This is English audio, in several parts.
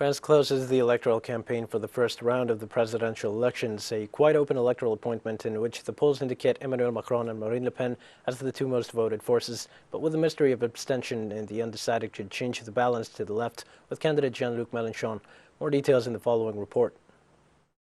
France closes the electoral campaign for the first round of the presidential elections, a quite open electoral appointment in which the polls indicate Emmanuel Macron and Marine Le Pen as the two most voted forces, but with the mystery of abstention and the undecided could change the balance to the left with candidate Jean-Luc Mélenchon. More details in the following report.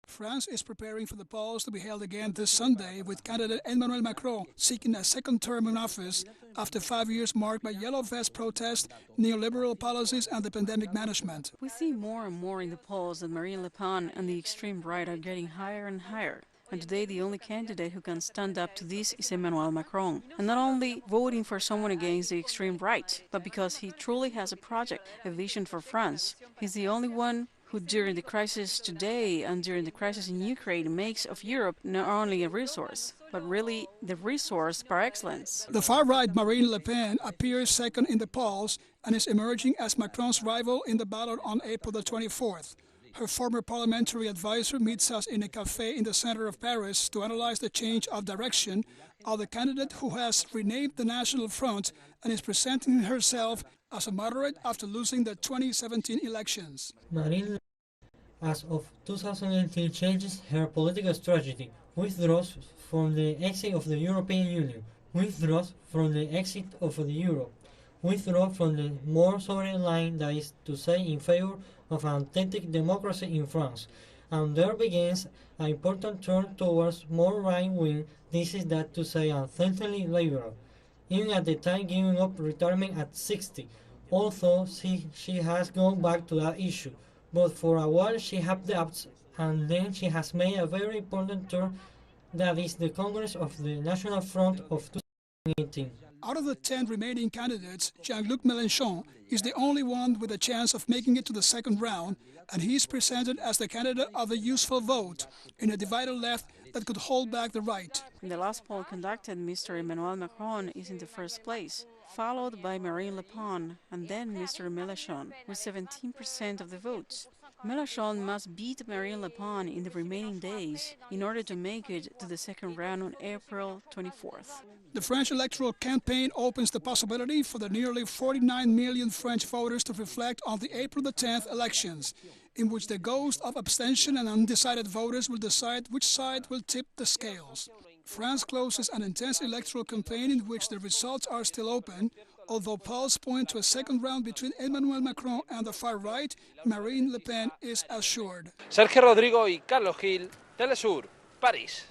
France is preparing for the polls to be held again this Sunday, with candidate Emmanuel Macron seeking a second term in office after 5 years marked by yellow vest protests, neoliberal policies and the pandemic management. We see more and more in the polls that Marine Le Pen and the extreme right are getting higher and higher. And today the only candidate who can stand up to this is Emmanuel Macron. And not only voting for someone against the extreme right, but because he truly has a project, a vision for France. He's the only one who during the crisis today and during the crisis in Ukraine makes of Europe not only a resource, but really the resource par excellence. The far-right Marine Le Pen appears second in the polls and is emerging as Macron's rival in the ballot on April the 24th. Her former parliamentary advisor meets us in a cafe in the center of Paris to analyze the change of direction of the candidate who has renamed the National Front and is presenting herself as a moderate after losing the 2017 elections. Marine, as of 2018, changes her political strategy, withdraws from the exit of the European Union, withdraws from the exit of the euro, withdraws from the more sovereign line, that is to say, in favor of an authentic democracy in France, and there begins an important turn towards more right-wing, this is that to say authentically liberal, even at the time giving up retirement at 60, although she has gone back to that issue, but for a while she had doubts, and then she has made a very important turn, that is the Congress of the National Front of 2018. Out of the 10 remaining candidates, Jean-Luc Mélenchon is the only one with a chance of making it to the second round, and he is presented as the candidate of the useful vote in a divided left that could hold back the right. In the last poll conducted, Mr. Emmanuel Macron is in the first place, followed by Marine Le Pen and then Mr. Mélenchon with 17% of the votes. Mélenchon must beat Marine Le Pen in the remaining days in order to make it to the second round on April 24th. The French electoral campaign opens the possibility for the nearly 49 million French voters to reflect on the April the 10th elections, in which the ghost of abstention and undecided voters will decide which side will tip the scales. France closes an intense electoral campaign in which the results are still open, although polls point to a second round between Emmanuel Macron and the far right, Marine Le Pen is assured. Sergio Rodrigo y Carlos Gil, teleSUR, París.